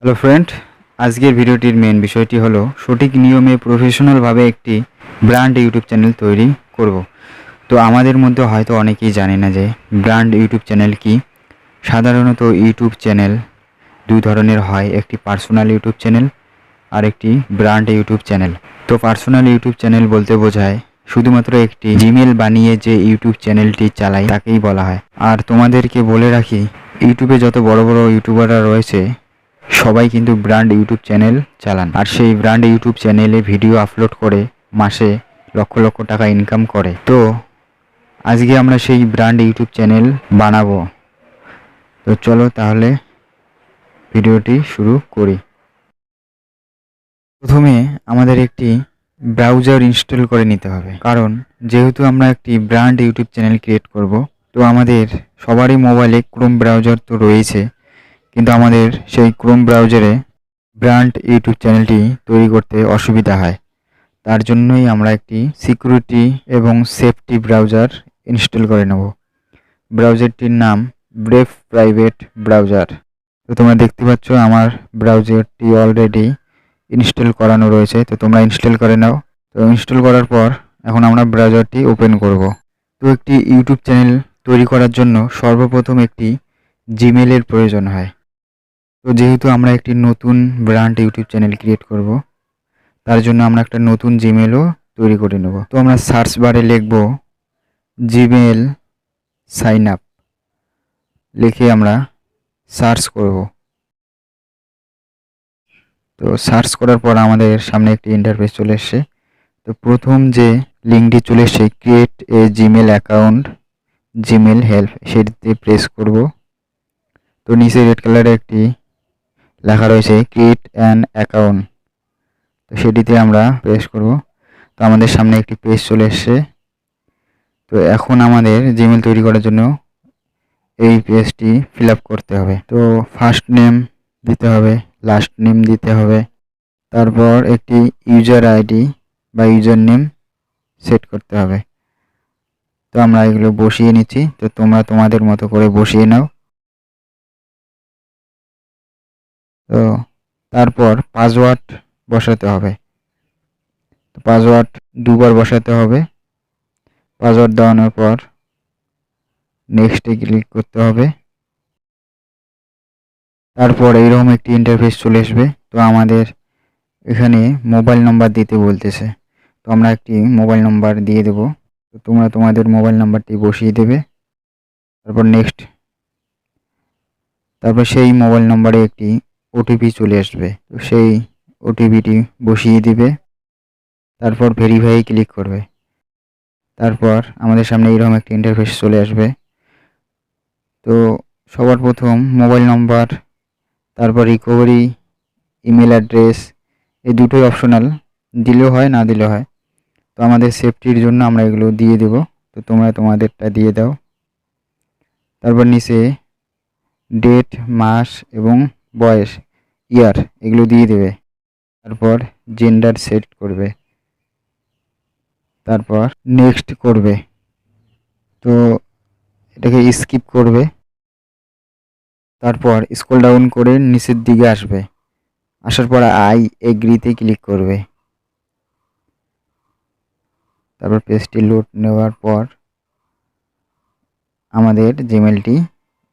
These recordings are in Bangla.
হ্যালো ফ্রেন্ড, আজকের ভিডিওটির মেন বিষয়টি হলো সঠিক নিয়মে প্রফেশনালভাবে একটি ব্র্যান্ড ইউটিউব চ্যানেল তৈরি করব। তো আমাদের মধ্যে হয়তো অনেকেই জানে না যে ব্র্যান্ড ইউটিউব চ্যানেল কি। সাধারণত ইউটিউব চ্যানেল দুই ধরনের হয়, একটি পার্সোনাল ইউটিউব চ্যানেল আর একটি ব্র্যান্ড ইউটিউব চ্যানেল। তো পার্সোনাল ইউটিউব চ্যানেল বলতে বোঝায় শুধুমাত্র একটি জিমেল বানিয়ে যে ইউটিউব চ্যানেলটি চালায় তাকেই বলা হয়। আর তোমাদেরকে বলে রাখি, ইউটিউবে যত বড় বড় ইউটিউবাররা রয়েছে সবাই কিন্তু ব্র্যান্ড ইউটিউব চ্যানেল চালান, আর সেই ব্র্যান্ড ইউটিউব চ্যানেলে ভিডিও আপলোড করে মাসে লক্ষ লক্ষ টাকা ইনকাম করে। তো আজকে আমরা সেই ব্র্যান্ড ইউটিউব চ্যানেল বানাবো। তো চলো তাহলে ভিডিওটি শুরু করি। প্রথমে আমাদের একটি ব্রাউজার ইনস্টল করে নিতে হবে, কারণ যেহেতু আমরা একটি ব্র্যান্ড ইউটিউব চ্যানেল ক্রিয়েট করব, তো আমাদের সবারই মোবাইলে ক্রোম ব্রাউজার তো রয়েছে, কিন্তু আমাদের সেই ক্রোম ব্রাউজারে ব্র্যান্ড ইউটিউব চ্যানেলটি তৈরি করতে অসুবিধা হয়। তার জন্যই আমরা একটি সিকিউরিটি এবং সেফটি ব্রাউজার ইনস্টল করে নেব। ব্রাউজারটির নাম ব্রেভ প্রাইভেট ব্রাউজার। তো তোমরা দেখতে পাচ্ছ আমার ব্রাউজারটি অলরেডি ইনস্টল করানো রয়েছে, তো তোমরা ইনস্টল করে নাও। তো ইনস্টল করার পর এখন আমরা ব্রাউজারটি ওপেন করব। তো একটি ইউটিউব চ্যানেল তৈরি করার জন্য সর্বপ্রথম একটি জিমেলের প্রয়োজন হয়। তো যেহেতু আমরা একটি নতুন ব্র্যান্ড ইউটিউব চ্যানেল ক্রিয়েট করব, তার জন্য আমরা একটা নতুন জিমেলও তৈরি করে নেব। তো আমরা সার্চ বারে লিখব জিমেল সাইন আপ, লিখে আমরা সার্চ করব। তো সার্চ করার পর আমাদের সামনে একটি ইন্টারফেস চলে এসছে। তো প্রথম যে লিঙ্কটি চলে এসছে create a Gmail account Gmail help, সেটিতে প্রেস করব। তো নিচে রেড কালারে একটি লেখা রয়েছে ক্রিয়েট অ্যান অ্যাকাউন্ট, তো সেটিতে আমরা প্রেস করব। তো আমাদের সামনে একটি পেজ চলে এসছে। তো এখন আমাদের জিমেল তৈরি করার জন্য এই পেজটি ফিল আপ করতে হবে। তো ফার্স্ট নেম দিতে হবে, লাস্ট নেম দিতে হবে, তারপর একটি ইউজার আইডি বা ইউজার নেম সেট করতে হবে। তো আমরা এগুলো বসিয়ে নিচ্ছি, তো তোমরা তোমাদের মতো করে বসিয়ে নাও। তো তারপর পাসওয়ার্ড বসাতে হবে। তো পাসওয়ার্ড দুবার বসাতে হবে। পাসওয়ার্ড দেওয়ানোর পর নেক্সটে ক্লিক করতে হবে। তারপর এইরকম একটি ইন্টারফেস চলে আসবে। তো আমাদের এখানে মোবাইল নাম্বার দিতে বলতেছে, তো আমরা একটি মোবাইল নাম্বার দিয়ে দেব। তো তোমরা তোমাদের মোবাইল নাম্বারটি বসিয়ে দেবে। তারপর নেক্সট, তারপর সেই মোবাইল নাম্বারে একটি ওটিপি চলে আসবে, তো সেই ওটিপিটি বসিয়ে দিবে। তারপর ভেরিফাই ক্লিক করবে। তারপর আমাদের সামনে এইরকম একটি ইন্টারফেস চলে আসবে। তো সবার প্রথম মোবাইল নাম্বার, তারপর রিকভারি ইমেল অ্যাড্রেস, এই দুটোই অপশনাল, দিলেও হয় না দিলেও হয়। তো আমাদের সেফটির জন্য আমরা এগুলো দিয়ে দেব। তো তোমরা তোমাদেরটা দিয়ে দাও। তারপর নিচে ডেট, মাস এবং বয়স, ইয়ার, এগুলো দিয়ে দেবে। তারপর জেন্ডার সেট করবে, তারপর নেক্সট করবে। তো এটাকে স্কিপ করবে। তারপর স্ক্রল ডাউন করে নিচের দিকে আসবে, আসার পর আই এগ্রিতে ক্লিক করবে। তারপর পেজটি লোড নেওয়ার পর আমাদের জিমেলটি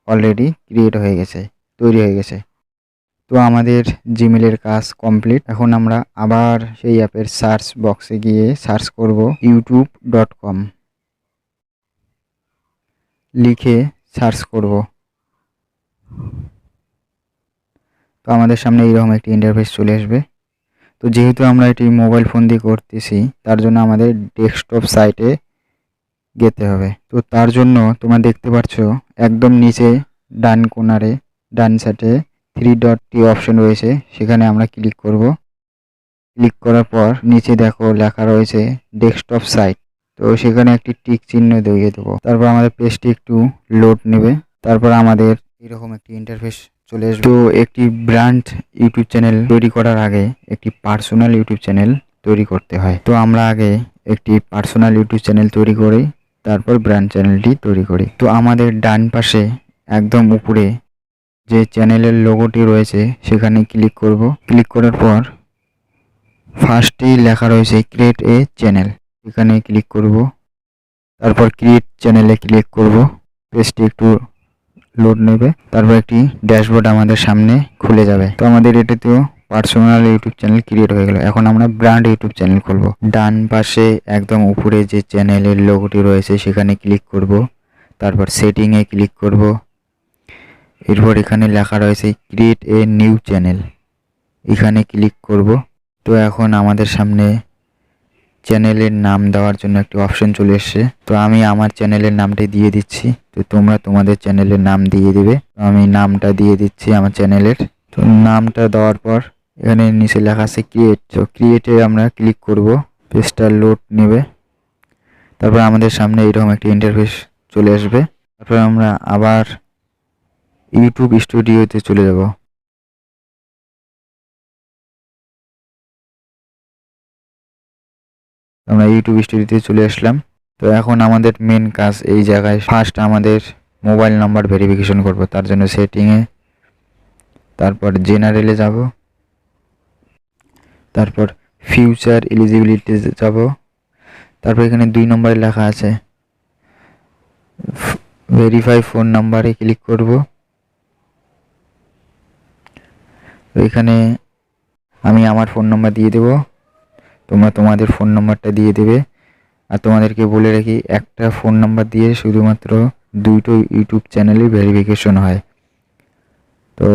অলরেডি ক্রিয়েট হয়ে গেছে, তৈরি হয়ে গেছে। তো আমাদের জিমেলের কাজ কমপ্লিট। এখন আমরা আবার সেই অ্যাপের সার্চ বক্সে গিয়ে সার্চ করব youtube.com, লিখে সার্চ করব। তো আমাদের সামনে এইরকম একটি ইন্টারফেস চলে আসবে। তো যেহেতু আমরা এটি মোবাইল ফোন দিয়ে করতেছি, তার জন্য আমাদের ডেস্কটপ সাইটে যেতে হবে। তো তার জন্য তোমরা দেখতে পাচ্ছ একদম নিচে ডান কোণারে ডান সাইডে 3 ডটটি অপশন রয়েছে, সেখানে আমরা ক্লিক করব। ক্লিক করার পর নিচে দেখো লেখা রয়েছে ডেস্কটপ সাইট, তো সেখানে একটি টিক চিহ্ন দিয়ে দেবো। তারপর আমাদের পেজটি একটু লোড নেবে। তারপর আমাদের এরকম একটি ইন্টারফেস চলে আসবে। তো একটি ব্র্যান্ড ইউটিউব চ্যানেল তৈরি করার আগে একটি পার্সোনাল ইউটিউব চ্যানেল তৈরি করতে হয়। তো আমরা আগে একটি পার্সোনাল ইউটিউব চ্যানেল তৈরি করি, তারপর ব্র্যান্ড চ্যানেলটি তৈরি করি। তো আমাদের ডান পাশে একদম উপরে যে চ্যানেলের লোগোটি রয়েছে সেখানে ক্লিক করব। ক্লিক করার পর ফার্স্টেই লেখা রয়েছে ক্রিয়েট এ চ্যানেল, এখানে ক্লিক করব। তারপর ক্রিয়েট চ্যানেলে ক্লিক করব। পেজটি একটু লোড নেবে, তারপর একটি ড্যাশবোর্ড আমাদের সামনে খুলে যাবে। তো আমাদের এটাতেও পার্সোনাল ইউটিউব চ্যানেল ক্রিয়েট হয়ে গেল। এখন আমরা ব্র্যান্ড ইউটিউব চ্যানেল খুলব। ডান পাশে একদম উপরে যে চ্যানেলের লোগোটি রয়েছে সেখানে ক্লিক করব। তারপর সেটিংয়ে ক্লিক করব। এরপর এখানে লেখা রয়েছে ক্রিয়েট এ নিউ চ্যানেল, এখানে ক্লিক করব। তো এখন আমাদের সামনে চ্যানেলের নাম দেওয়ার জন্য একটি অপশন চলে এসেছে। তো আমি আমার চ্যানেলের নামটি দিয়ে দিচ্ছি। তো তোমরা তোমাদের চ্যানেলের নাম দিয়ে দিবে। তো আমি নামটা দিয়ে দিচ্ছি আমার চ্যানেলের। তো নামটা দেওয়ার পর এখানে নিচে লেখা আছে ক্রিয়েট। তো ক্রিয়েটে আমরা ক্লিক করব। পেজটা লোড নেবে, তারপর আমাদের সামনে এরকম একটি ইন্টারফেস চলে আসবে। তারপর আমরা আবার ইউটিউব স্টুডিওতে চলে যাব। আমরা ইউটিউব স্টুডিওতে চলে আসলাম। তো এখন আমাদের মেন কাজ এই জায়গায় ফার্স্ট আমাদের মোবাইল নাম্বার ভেরিফিকেশন করব। তার জন্য সেটিংয়ে, তারপর জেনারেলে যাব, তারপর ফিউচার এলিজিবিলিটি যাব। তারপর এখানে 2 নম্বরে লেখা আছে ভেরিফাই ফোন নাম্বারে ক্লিক করব। তো এখানে আমি আমার ফোন নাম্বার দিয়ে দেব, তোমরা তোমাদের ফোন নাম্বারটা দিয়ে দেবে। আর তোমাদেরকে বলে রাখি, একটা ফোন নাম্বার দিয়ে শুধুমাত্র 2টো ইউটিউব চ্যানেলই ভেরিফিকেশন হয়। তো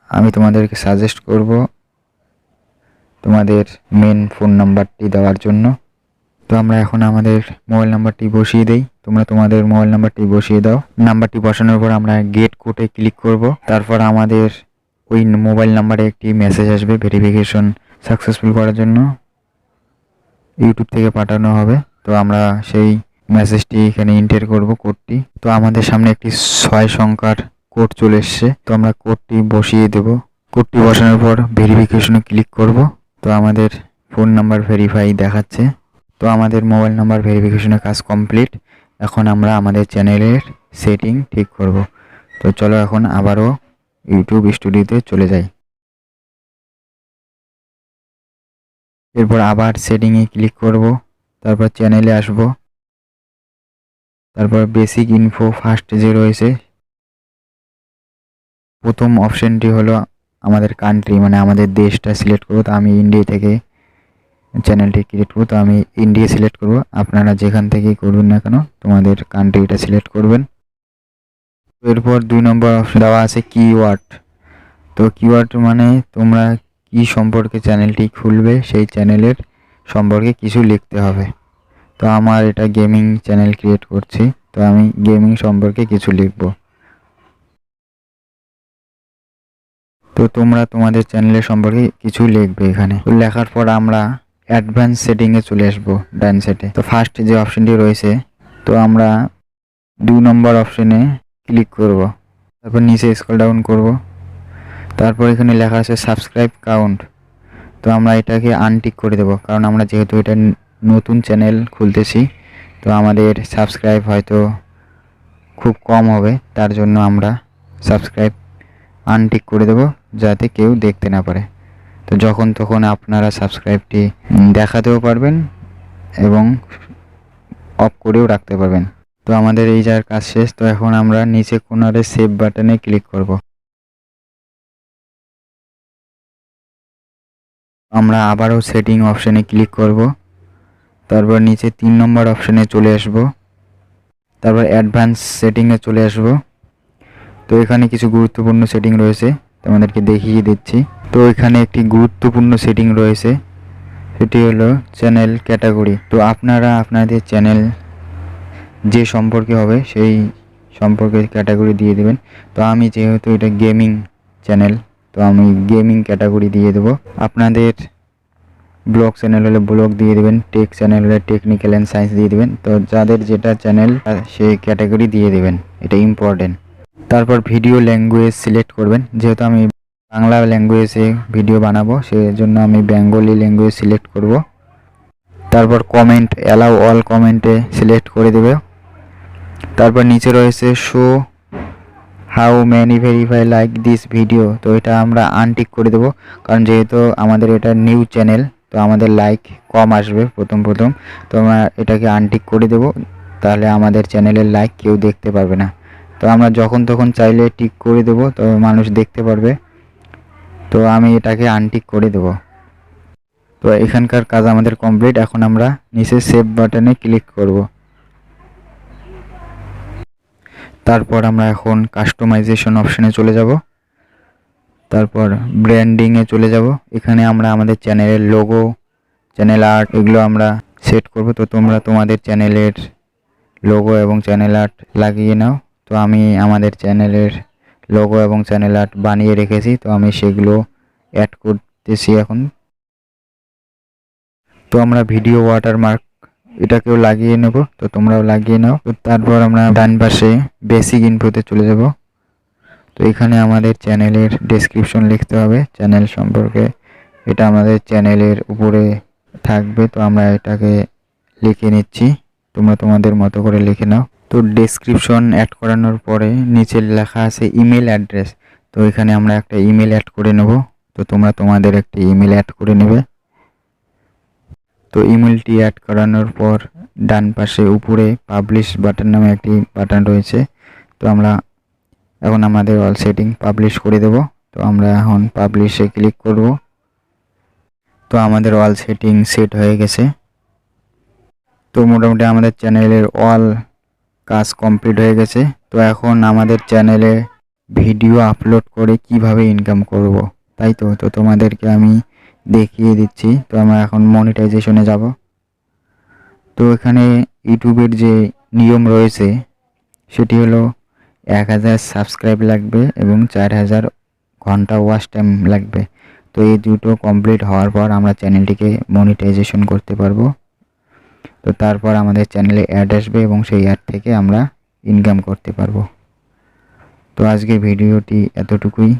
আমি তোমাদেরকে সাজেস্ট করব তোমাদের মেন ফোন নাম্বারটি দেওয়ার জন্য। তো আমরা এখন আমাদের মোবাইল নাম্বারটি বসিয়ে দেই। তোমরা তোমাদের মোবাইল নাম্বারটি বসিয়ে দাও। নাম্বারটি বসানোর পর আমরা গেট কোডে ক্লিক করব। তারপর আমাদের ওই মোবাইল নাম্বারে একটি মেসেজ আসবে ভেরিফিকেশন সাকসেসফুল করার জন্য, ইউটিউব থেকে পাঠানো হবে। তো আমরা সেই মেসেজটি এখানে এন্টার করব, কোডটি। তো আমাদের সামনে একটি 6 সংখ্যার কোড চলে এসছে। তো আমরা কোডটি বসিয়ে দেব। কোডটি বসানোর পর ভেরিফিকেশনে ক্লিক করব। তো আমাদের ফোন নাম্বার ভেরিফাই দেখাচ্ছে। তো আমাদের মোবাইল নাম্বার ভেরিফিকেশনের কাজ কমপ্লিট। এখন আমরা আমাদের চ্যানেলের সেটিং ঠিক করব। তো চলো এখন আবারও ইউটিউব স্টুডিওতে চলে যাই। এরপর আবার সেটিংয়ে ক্লিক করব, তারপর চ্যানেলে আসব। তারপর বেসিক ইনফো ফার্স্ট যে রয়েছে, প্রথম অপশনটি হলো আমাদের কান্ট্রি, মানে আমাদের দেশটা সিলেক্ট করব। তো আমি ইন্ডিয়া থেকে চ্যানেলটি ক্রিয়েট করব। তো আমি ইন্ডিয়া সিলেক্ট করব। আপনারা যেখান থেকেই করবেন না কেন তোমাদের কান্ট্রিটা সিলেক্ট করবেন। এরপর 2 নম্বর অপশন দেওয়া আছে কিওয়ার্ড। তো কিওয়ার্ড মানে তোমরা কি সম্পর্কে চ্যানেলটি খুলবে সেই চ্যানেলের সম্পর্কে কিছু লিখতে হবে। তো আমার এটা গেমিং চ্যানেল ক্রিয়েট করছি, তো আমি গেমিং সম্পর্কে কিছু লিখব। তো তোমরা তোমাদের চ্যানেলের সম্পর্কে কিছু লিখবে এখানে। তো লেখার পর আমরা অ্যাডভান্স সেটিংয়ে চলে আসবো ডান সাইডে। তো ফার্স্ট যে অপশনটি রয়েছে, তো আমরা 2 নম্বর অপশনে ক্লিক করব। তারপর নিচে স্ক্রল ডাউন করব। তারপর এখানে লেখা আছে সাবস্ক্রাইব কাউন্ট। তো আমরা এটাকে আনটিক করে দেব, কারণ আমরা যেহেতু এটা নতুন চ্যানেল খুলতেছি, তো আমাদের সাবস্ক্রাইব হয়তো খুব কম হবে। তার জন্য আমরা সাবস্ক্রাইব আনটিক করে দেব, যাতে কেউ দেখতে না পারে। তো যখন তখন আপনারা সাবস্ক্রাইবটি দেখাতেও পারবেন এবং অফ করেও রাখতে পারবেন। তো আমাদের এই যার কাজ শেষ। তো এখন আমরা নিচে কোণারে সেভ বাটনে ক্লিক করব। আমরা আবারও সেটিং অপশনে ক্লিক করব। তারপর নিচে 3 নম্বর অপশনে চলে আসব। তারপর অ্যাডভান্স সেটিংয়ে চলে আসব। তো এখানে কিছু গুরুত্বপূর্ণ সেটিং রয়েছে, তোমাদেরকে দেখিয়ে দিচ্ছি। তো এখানে একটি গুরুত্বপূর্ণ সেটিং রয়েছে, সেটি হলো চ্যানেল ক্যাটাগরি। তো আপনারা আপনাদের চ্যানেল যে সম্পর্কে হবে সেই সম্পর্কে ক্যাটাগরি দিয়ে দেবেন। তো আমি যেহেতু এটা গেমিং চ্যানেল, তো আমি গেমিং ক্যাটাগরি দিয়ে দেবো। আপনাদের ব্লগ চ্যানেল হলে ব্লগ দিয়ে দেবেন, টেক চ্যানেল হলে টেকনিক্যাল অ্যান্ড সায়েন্স দিয়ে দেবেন। তো যাদের যেটা চ্যানেল সেই ক্যাটাগরি দিয়ে দেবেন, এটা ইম্পর্টেন্ট। তারপর ভিডিও ল্যাঙ্গুয়েজ সিলেক্ট করবেন। যেহেতু আমি বাংলা ল্যাঙ্গুয়েজে ভিডিও বানাবো, সেজন্য আমি বেঙ্গলি ল্যাঙ্গুয়েজ সিলেক্ট করব। তারপর কমেন্ট অ্যালাউ অল কমেন্টে সিলেক্ট করে দেবে। তারপর নিচে রয়েছে show how many verify like this video, তো এটা আমরা আনটিক করে দেবো, কারণ যেহেতু আমাদের এটা নিউ চ্যানেল তো আমাদের লাইক কম আসবে প্রথম তো আমরা এটাকে আনটিক করে দেবো, তাহলে আমাদের চ্যানেলের লাইক কেউ দেখতে পারবে না। তো আমরা যখন তখন চাইলে টিক করে দেবো, তো মানুষ দেখতে পারবে। তো আমি এটাকে আনটিক করে দেবো। তো এখানকার কাজ আমাদের কমপ্লিট। এখন আমরা নিচে সেভ বাটনে ক্লিক করব। তারপর আমরা এখন কাস্টমাইজেশন অপশনে চলে যাব। তারপর ব্র্যান্ডিংয়ে চলে যাব। এখানে আমরা আমাদের চ্যানেলের লোগো, চ্যানেল আর্ট এগুলো আমরা সেট করব। তো তোমরা তোমাদের চ্যানেলের লোগো এবং চ্যানেল আর্ট লাগিয়ে নাও। তো আমি আমাদের চ্যানেলের লোগো এবং চ্যানেল আর্ট বানিয়ে রেখেছি, তো আমি সেগুলো অ্যাড করতেছি এখন। তো আমরা ভিডিও ওয়াটারমার্ক এটাকেও লাগিয়ে নেব, তো তোমরাও লাগিয়ে নাও। তো তারপর আমরা ডান পাশে বেসিক ইনফোতে চলে যাব। তো এখানে আমাদের চ্যানেলের ডেসক্রিপশন লিখতে হবে, চ্যানেল সম্পর্কে। এটা আমাদের চ্যানেলের উপরে থাকবে, তো আমরা এটাকে লিখে নিচ্ছি, তোমরা তোমাদের মতো করে লিখে নাও। তো ডেসক্রিপশন অ্যাড করানোর পরে নিচে লেখা আছে ইমেল অ্যাড্রেস, তো এখানে আমরা একটা ইমেল অ্যাড করে নেব। তো তোমরা তোমাদের একটি ইমেল অ্যাড করে নেবে। তো ইমেলটি অ্যাড করানোর পর ডান পাশে উপরে পাবলিশ বাটন নামে একটি বাটন রয়েছে, তো আমরা এখন আমাদের অল সেটিং পাবলিশ করে দেব। তো আমরা এখন পাবলিশে ক্লিক করব। তো আমাদের অল সেটিং সেট হয়ে গেছে। তো মোটামুটি আমাদের চ্যানেলের অল কাজ কমপ্লিট হয়ে গেছে। তো এখন আমাদের চ্যানেলে ভিডিও আপলোড করে কিভাবে ইনকাম করব, তাই তো তো তোমাদেরকে আমি দেখিয়ে দিচ্ছি। তো আমরা এখন মনিটাইজেশনে যাব। তো এখানে ইউটিউবের যে নিয়ম রয়েছে সেটি হলো 1000 সাবস্ক্রাইব লাগবে এবং 4000 ঘন্টা ওয়াচ টাইম লাগবে। তো এই দুটো কমপ্লিট হওয়ার পর আমরা চ্যানেলটিকে মনিটাইজেশন করতে পারবো। তো তারপর আমাদের চ্যানেলে অ্যাড আসবে এবং সেই অ্যাড থেকে আমরা ইনকাম করতে পারবো। তো আজকে ভিডিওটি এতটুকুই।